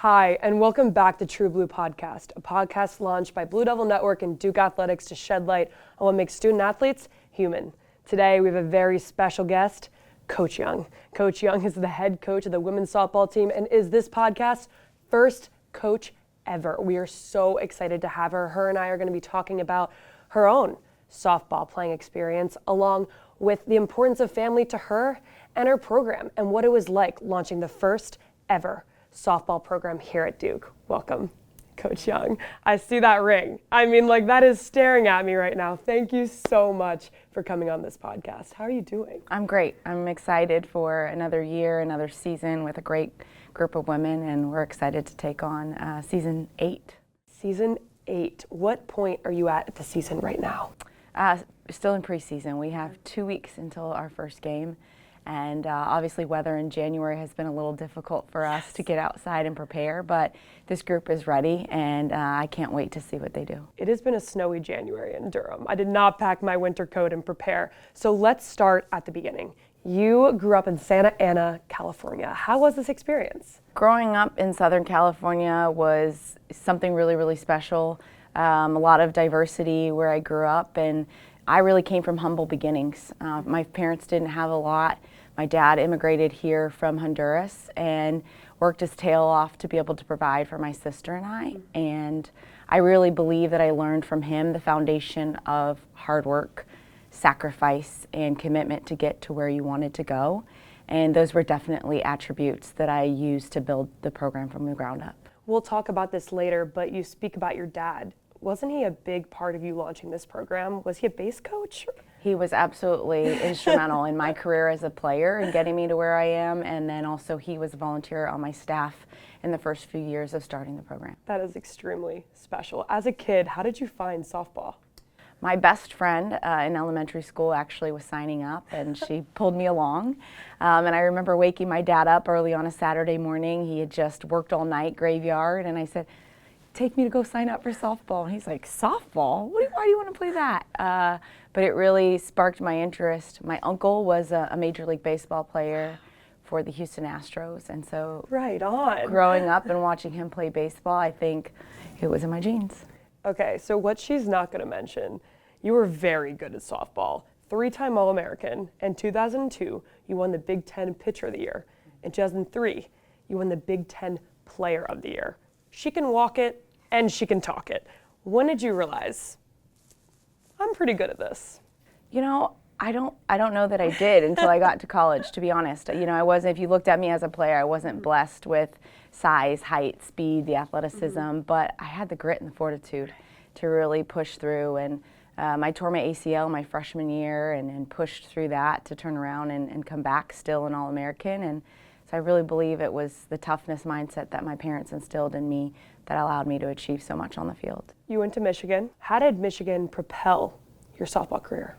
Hi, and welcome back to True Blue Podcast, a podcast launched by Blue Devil Network and Duke Athletics to shed light on what makes student athletes human. Today, we have a very special guest, Coach Young. Coach Young is the head coach of the women's softball team and is this podcast's first coach ever. We are so excited to have her. Her and I are going to be talking about her own softball playing experience, along with the importance of family to her and her program, and what it was like launching the first ever softball program here at Duke. Welcome, Coach Young. I see that ring. I mean, like, that is staring at me right now. Thank you so much for coming on this podcast. How are you doing? I'm great. I'm excited for another year, another season with a great group of women, and we're excited to take on season 8. Season 8. What point are you at the season right now? Still in preseason. We have 2 weeks until our first game. And obviously weather in January has been a little difficult for us to get outside and prepare, but this group is ready, and I can't wait to see what they do. It has been a snowy January in Durham. I did not pack my winter coat and prepare. So let's start at the beginning. You grew up in Santa Ana, California. How was this experience? Growing up in Southern California was something really, really special. A lot of diversity where I grew up, and I really came from humble beginnings. My parents didn't have a lot. My dad immigrated here from Honduras and worked his tail off to be able to provide for my sister and I. And I really believe that I learned from him the foundation of hard work, sacrifice, and commitment to get to where you wanted to go. And those were definitely attributes that I used to build the program from the ground up. We'll talk about this later, but you speak about your dad. Wasn't he a big part of you launching this program? Was he a base coach? He was absolutely instrumental in my career as a player and getting me to where I am, and then also he was a volunteer on my staff in the first few years of starting the program. That is extremely special. As a kid, how did you find softball? My best friend in elementary school actually was signing up, and she pulled me along. And I remember waking my dad up early on a Saturday morning. He had just worked all night, graveyard, and I said, "Take me to go sign up for softball." And he's like, "Softball? Why do you want to play that?" But it really sparked my interest. My uncle was a Major League Baseball player for the Houston Astros, and so right on. Growing up and watching him play baseball, I think it was in my genes. Okay, so what she's not going to mention, you were very good at softball. 3-time All-American. In 2002, you won the Big Ten Pitcher of the Year. In 2003, you won the Big Ten Player of the Year. She can walk it and she can talk it. When did you realize, I'm pretty good at this? You know, I don't know that I did until I got to college, to be honest. You know, if you looked at me as a player, I wasn't blessed with size, height, speed, the athleticism, but I had the grit and the fortitude to really push through. And I tore my ACL my freshman year and pushed through that to turn around and come back still an All-American. And so I really believe it was the toughness mindset that my parents instilled in me that allowed me to achieve so much on the field. You went to Michigan. How did Michigan propel your softball career?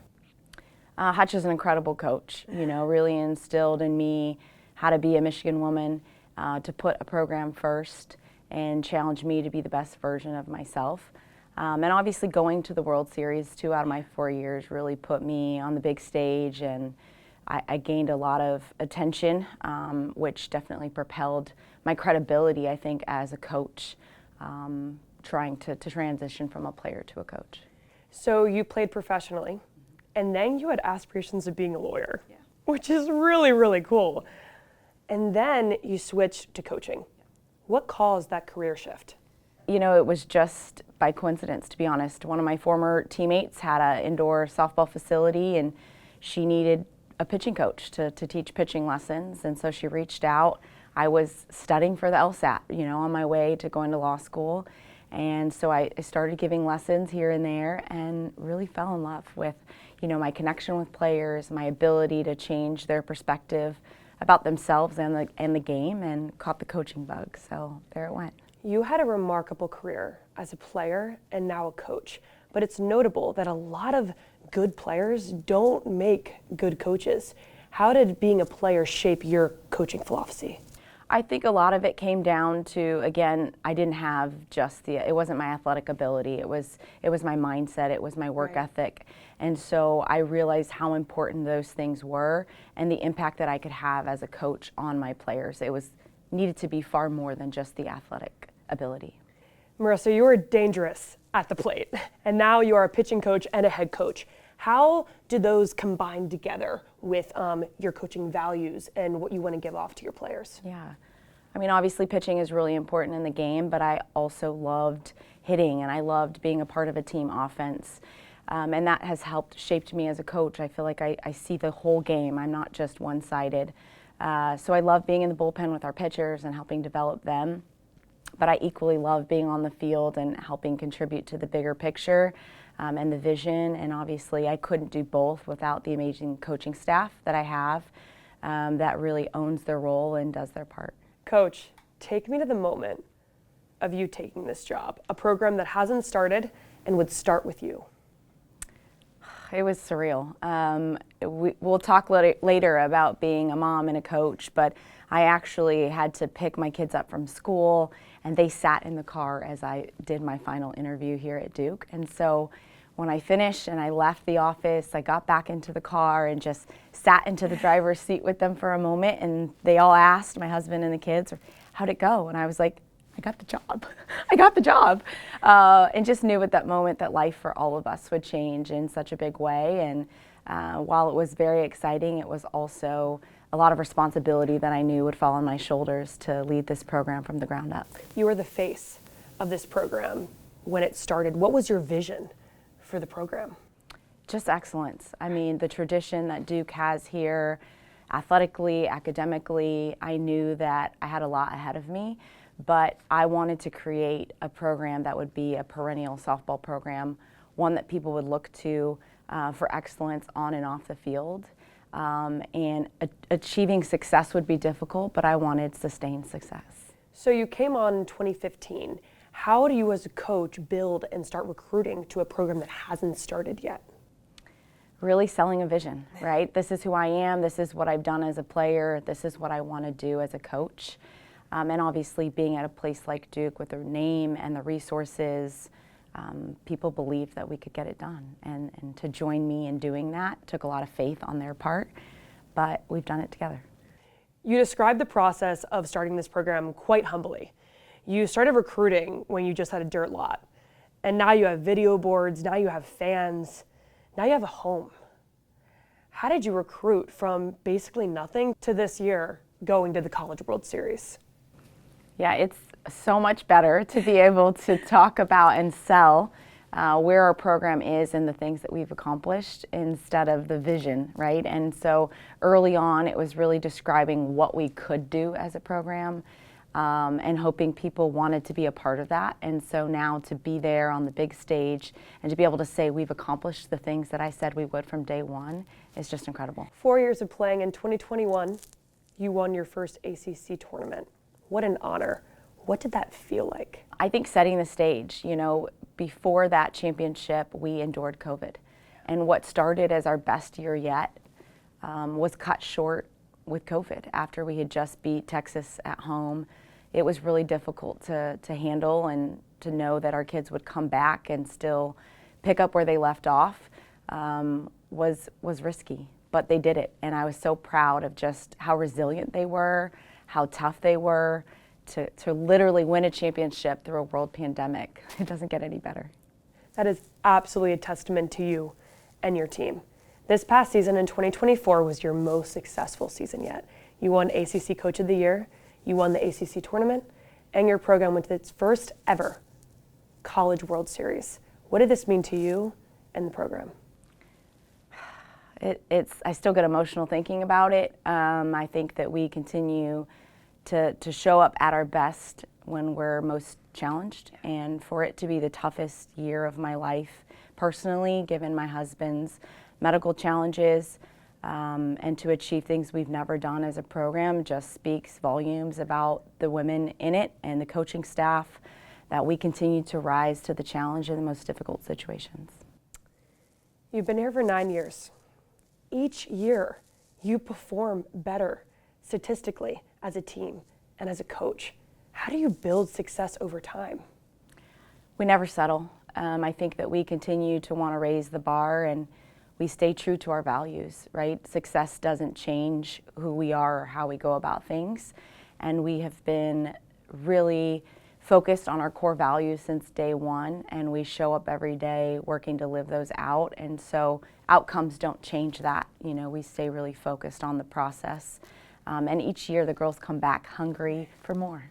Hutch is an incredible coach, you know, really instilled in me how to be a Michigan woman, to put a program first and challenge me to be the best version of myself. And obviously going to the World Series 2 out of my 4 years really put me on the big stage, and I gained a lot of attention, which definitely propelled my credibility, I think, as a coach, trying to transition from a player to a coach. So you played professionally, and then you had aspirations of being a lawyer, which is really, really cool. And then you switched to coaching. What caused that career shift? You know, it was just by coincidence, to be honest. One of my former teammates had an indoor softball facility, and she needed a pitching coach to teach pitching lessons, and so she reached out. I was studying for the LSAT, you know, on my way to going to law school, and so I started giving lessons here and there and really fell in love with, you know, my connection with players, my ability to change their perspective about themselves and the game, and caught the coaching bug, so there it went. You had a remarkable career as a player and now a coach, but it's notable that a lot of good players don't make good coaches. How did being a player shape your coaching philosophy? I think a lot of it came down to, again, I didn't have just it wasn't my athletic ability, it was my mindset, it was my work ethic. And so I realized how important those things were and the impact that I could have as a coach on my players. It was needed to be far more than just the athletic ability. Marissa, you were dangerous at the plate, and now you are a pitching coach and a head coach. How do those combine together with your coaching values and what you want to give off to your players? Yeah. I mean, obviously pitching is really important in the game, but I also loved hitting and I loved being a part of a team offense. And that has helped shaped me as a coach. I feel like I see the whole game. I'm not just one-sided. So I love being in the bullpen with our pitchers and helping develop them. But I equally love being on the field and helping contribute to the bigger picture and the vision. And obviously I couldn't do both without the amazing coaching staff that I have that really owns their role and does their part. Coach, take me to the moment of you taking this job, a program that hasn't started and would start with you. It was surreal. We'll talk later about being a mom and a coach, but I actually had to pick my kids up from school, and they sat in the car as I did my final interview here at Duke. And so when I finished and I left the office, I got back into the car and just sat into the driver's seat with them for a moment, and they all asked, my husband and the kids, how'd it go? And I was like, I got the job. I got the job. And just knew at that moment that life for all of us would change in such a big way. And while it was very exciting, it was also a lot of responsibility that I knew would fall on my shoulders to lead this program from the ground up. You were the face of this program when it started. What was your vision for the program? Just excellence. I mean, the tradition that Duke has here, athletically, academically, I knew that I had a lot ahead of me. But I wanted to create a program that would be a perennial softball program, one that people would look to for excellence on and off the field. And achieving success would be difficult, but I wanted sustained success. So you came on in 2015. How do you as a coach build and start recruiting to a program that hasn't started yet? Really selling a vision, right? This is who I am, this is what I've done as a player, this is what I want to do as a coach. And obviously being at a place like Duke with the name and the resources, people believed that we could get it done. And to join me in doing that took a lot of faith on their part, but we've done it together. You described the process of starting this program quite humbly. You started recruiting when you just had a dirt lot, and now you have video boards, now you have fans, now you have a home. How did you recruit from basically nothing to this year going to the College World Series? Yeah, it's so much better to be able to talk about and sell where our program is and the things that we've accomplished instead of the vision, right? And so early on, it was really describing what we could do as a program and hoping people wanted to be a part of that. And so now to be there on the big stage and to be able to say we've accomplished the things that I said we would from day one is just incredible. 4 years of playing. In 2021, you won your first ACC tournament. What an honor. What did that feel like? I think setting the stage, you know, before that championship, we endured COVID. And what started as our best year yet was cut short with COVID after we had just beat Texas at home. It was really difficult to handle and to know that our kids would come back and still pick up where they left off was risky. But they did it. And I was so proud of just how resilient they were, how tough they were to literally win a championship through a world pandemic. It doesn't get any better. That is absolutely a testament to you and your team. This past season in 2024 was your most successful season yet. You won ACC Coach of the Year, you won the ACC tournament, and your program went to its first ever College World Series. What did this mean to you and the program? I still get emotional thinking about it. I think that we continue to show up at our best when we're most challenged, and for it to be the toughest year of my life personally, given my husband's medical challenges, and to achieve things we've never done as a program just speaks volumes about the women in it and the coaching staff, that we continue to rise to the challenge in the most difficult situations. You've been here for 9 years. Each year, you perform better statistically as a team and as a coach. How do you build success over time? We never settle. I think that we continue to want to raise the bar and we stay true to our values, right? Success doesn't change who we are or how we go about things. and we have been really focused on our core values since day one, and we show up every day working to live those out. And so outcomes don't change that. We stay really focused on the process. And each year the girls come back hungry for more.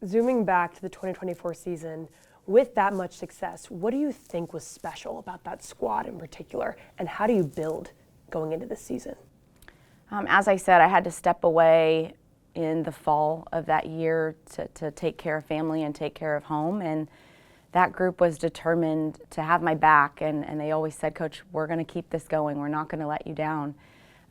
Zooming back to the 2024 season, with that much success, what do you think was special about that squad in particular, and how do you build going into this season? As I said, I had to step away in the fall of that year to take care of family and take care of home, and that group was determined to have my back, and they always said, Coach, we're going to keep this going. We're not going to let you down.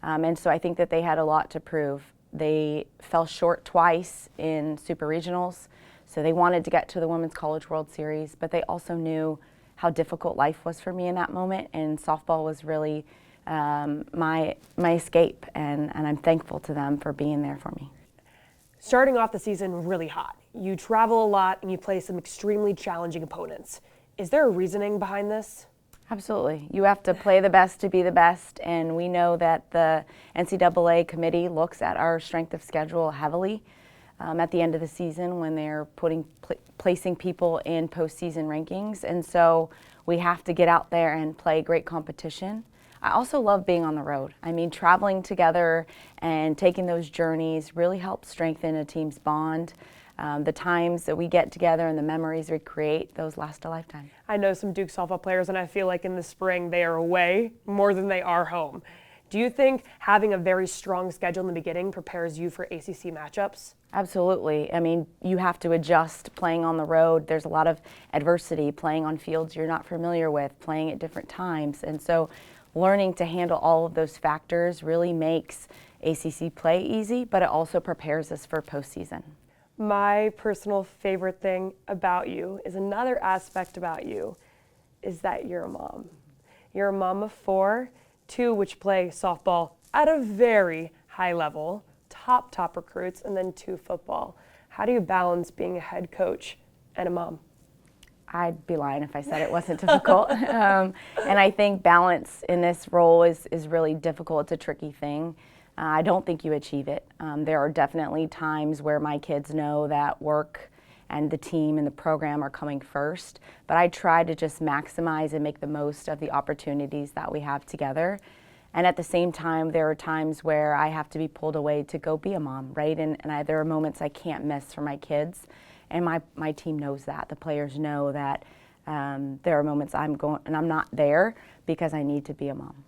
And so I think that they had a lot to prove. They fell short twice in super regionals, so they wanted to get to the Women's College World Series, but they also knew how difficult life was for me in that moment, and softball was really my escape, and I'm thankful to them for being there for me. Starting off the season really hot, you travel a lot and you play some extremely challenging opponents. Is there a reasoning behind this? Absolutely. You have to play the best to be the best, and we know that the NCAA committee looks at our strength of schedule heavily at the end of the season when they're placing people in postseason rankings, and so we have to get out there and play great competition. I also love being on the road. I mean, traveling together and taking those journeys really helps strengthen a team's bond. The times that we get together and the memories we create, those last a lifetime. I know some Duke softball players, and I feel like in the spring they are away more than they are home. Do you think having a very strong schedule in the beginning prepares you for ACC matchups? Absolutely. I mean, you have to adjust playing on the road. There's a lot of adversity, playing on fields you're not familiar with, playing at different times. And so learning to handle all of those factors really makes ACC play easy, but it also prepares us for postseason. My personal favorite thing about you is another aspect about you is that you're a mom. You're a mom of 4, 2 which play softball at a very high level, top recruits, and then 2 football. How do you balance being a head coach and a mom? I'd be lying if I said it wasn't difficult. And I think balance in this role is really difficult. It's a tricky thing. I don't think you achieve it. There are definitely times where my kids know that work and the team and the program are coming first, but I try to just maximize and make the most of the opportunities that we have together. And at the same time, there are times where I have to be pulled away to go be a mom, right? And there are moments I can't miss for my kids. And my team knows that. The players know that there are moments I'm going and I'm not there because I need to be a mom.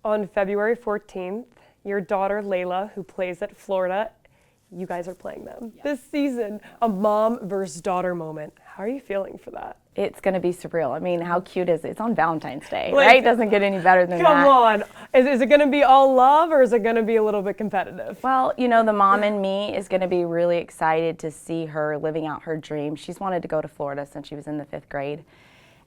On February 14th, your daughter Layla, who plays at Florida, you guys are playing them this season. A mom versus daughter moment. How are you feeling for that? It's going to be surreal. I mean, how cute is it? It's on Valentine's Day, right? Doesn't get any better than that. Come on. Is it going to be all love, or is it going to be a little bit competitive? Well, the mom in me is going to be really excited to see her living out her dream. She's wanted to go to Florida since she was in the 5th grade.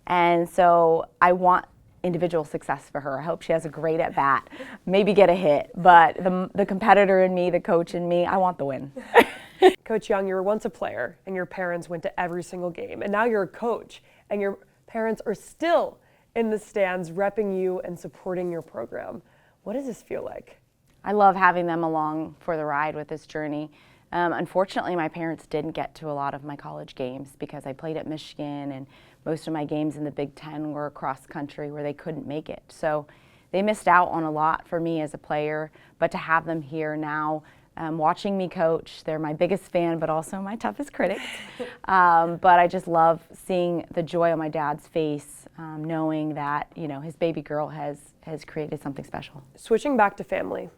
And so I want individual success for her. I hope she has a great at bat, maybe get a hit. But the competitor in me, the coach in me, I want the win. Coach Young, you were once a player and your parents went to every single game, and now you're a coach and your parents are still in the stands repping you and supporting your program. What does this feel like? I love having them along for the ride with this journey. Unfortunately, my parents didn't get to a lot of my college games because I played at Michigan, and most of my games in the Big Ten were across country where they couldn't make it. So they missed out on a lot for me as a player, but to have them here now, watching me coach, they're my biggest fan, but also my toughest critics. But I just love seeing the joy on my dad's face, knowing that his baby girl has created something special. Switching back to family,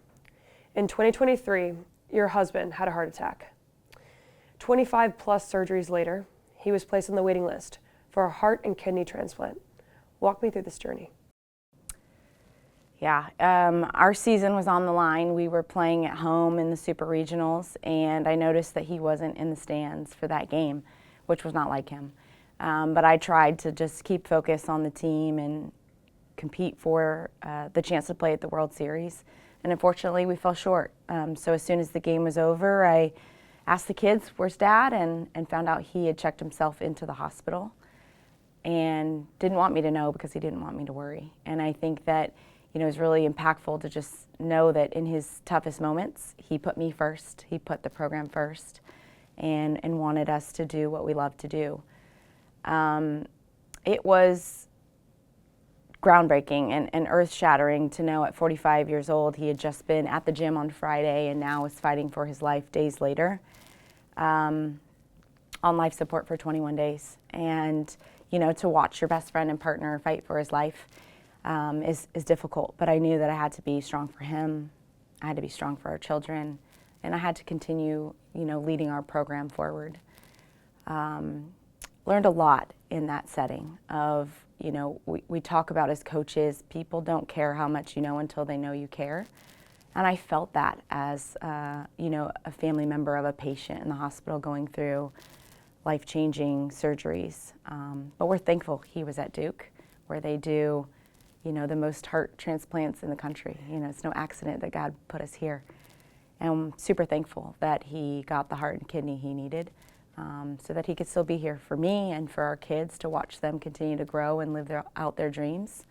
in 2023, your husband had a heart attack. 25 plus surgeries later, he was placed on the waiting list for a heart and kidney transplant. Walk me through this journey. Yeah, our season was on the line. We were playing at home in the Super Regionals, and I noticed that he wasn't in the stands for that game, which was not like him. But I tried to just keep focus on the team and compete for the chance to play at the World Series. And unfortunately, we fell short. So as soon as the game was over, I asked the kids, where's Dad? And found out he had checked himself into the hospital and didn't want me to know because he didn't want me to worry. And I think that, it was really impactful to just know that in his toughest moments, he put me first, he put the program first, and wanted us to do what we love to do. It was groundbreaking and earth-shattering to know at 45 years old he had just been at the gym on Friday and now was fighting for his life days later, on life support for 21 days. And to watch your best friend and partner fight for his life is difficult, but I knew that I had to be strong for him, I had to be strong for our children, and I had to continue leading our program forward. Learned a lot in that setting of, we talk about as coaches, people don't care how much you know until they know you care. And I felt that as, a family member of a patient in the hospital going through life-changing surgeries. But we're thankful he was at Duke, where they do, the most heart transplants in the country. It's no accident that God put us here. And I'm super thankful that he got the heart and kidney he needed, so that he could still be here for me and for our kids to watch them continue to grow and live out their dreams.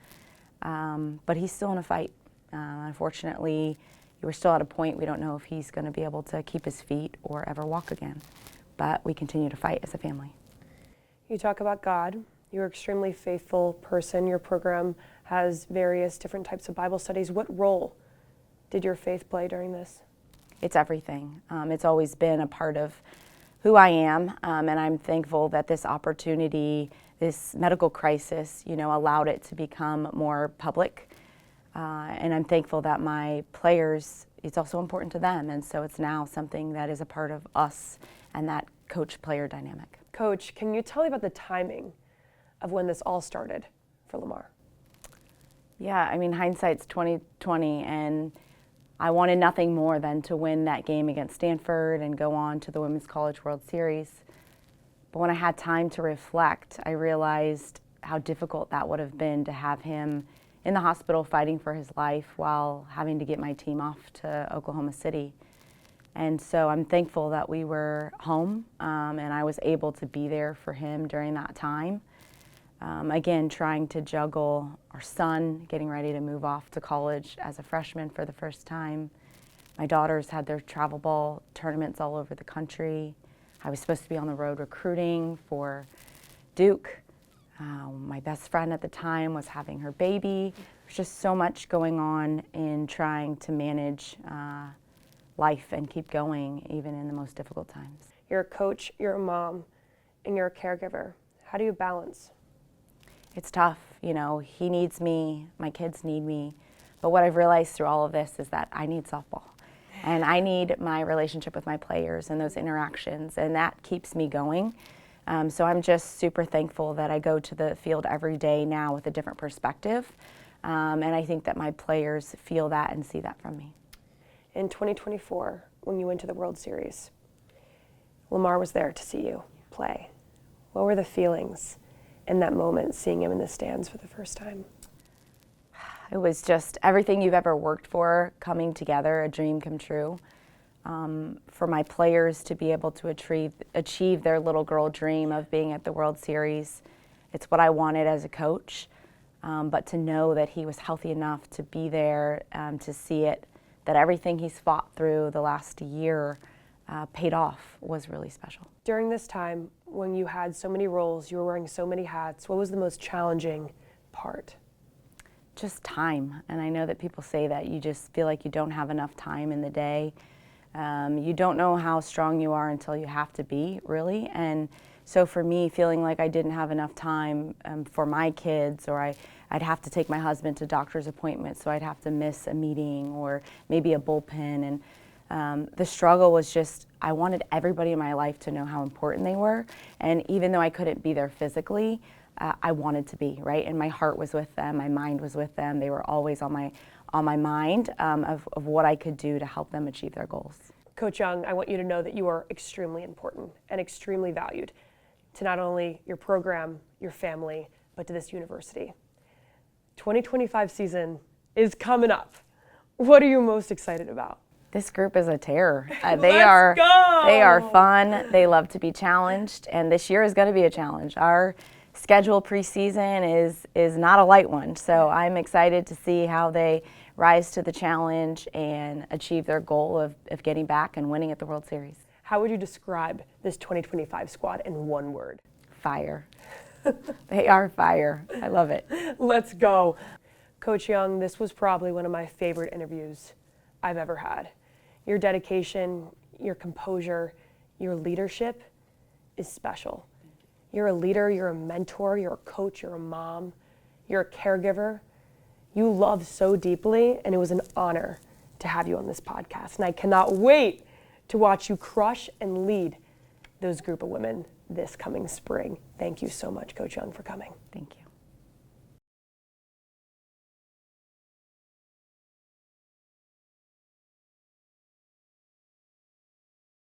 But he's still in a fight. Unfortunately, we're still at a point we don't know if he's going to be able to keep his feet or ever walk again. But we continue to fight as a family. You talk about God. You're an extremely faithful person. Your program has various different types of Bible studies. What role did your faith play during this? It's everything. It's always been a part of who I am, and I'm thankful that this opportunity, this medical crisis, allowed it to become more public. And I'm thankful that my players, it's also important to them, and so it's now something that is a part of us and that coach-player dynamic. Coach, can you tell me about the timing of when this all started for Lamar? Yeah, hindsight's 20/20, and I wanted nothing more than to win that game against Stanford and go on to the Women's College World Series. But when I had time to reflect, I realized how difficult that would have been to have him in the hospital fighting for his life while having to get my team off to Oklahoma City. And so I'm thankful that we were home, and I was able to be there for him during that time. Again, trying to juggle our son getting ready to move off to college as a freshman for the first time. My daughters had their travel ball tournaments all over the country. I was supposed to be on the road recruiting for Duke. My best friend at the time was having her baby. There's just so much going on in trying to manage life and keep going even in the most difficult times. You're a coach, you're a mom, and you're a caregiver. How do you balance? It's tough. He needs me, my kids need me. But what I've realized through all of this is that I need softball. And I need my relationship with my players and those interactions, and that keeps me going. So I'm just super thankful that I go to the field every day now with a different perspective. And I think that my players feel that and see that from me. In 2024, when you went to the World Series, Lamar was there to see you play. What were the feelings in that moment, seeing him in the stands for the first time? It was just everything you've ever worked for coming together, a dream come true. For my players to be able to achieve their little girl dream of being at the World Series, it's what I wanted as a coach. But to know that he was healthy enough to be there, to see it, that everything he's fought through the last year paid off was really special. During this time, when you had so many roles, you were wearing so many hats, what was the most challenging part? Just time. And I know that people say that you just feel like you don't have enough time in the day. You don't know how strong you are until you have to be, really. And so for me, feeling like I didn't have enough time for my kids, or I'd have to take my husband to doctor's appointments, so I'd have to miss a meeting or maybe a bullpen. And the struggle was just, I wanted everybody in my life to know how important they were. And even though I couldn't be there physically, I wanted to be, right? And my heart was with them, my mind was with them. They were always on my mind of what I could do to help them achieve their goals. Coach Young, I want you to know that you are extremely important and extremely valued to not only your program, your family, but to this university. 2025 season is coming up. What are you most excited about? This group is a terror. They are fun. They love to be challenged, and this year is going to be a challenge. Our schedule preseason is not a light one. So I'm excited to see how they rise to the challenge and achieve their goal of getting back and winning at the World Series. How would you describe this 2025 squad in one word? Fire. They are fire. I love it. Let's go. Coach Young, this was probably one of my favorite interviews I've ever had. Your dedication, your composure, your leadership is special. You're a leader, you're a mentor, you're a coach, you're a mom, you're a caregiver. You love so deeply, and it was an honor to have you on this podcast. And I cannot wait to watch you crush and lead those group of women this coming spring. Thank you so much, Coach Young, for coming. Thank you.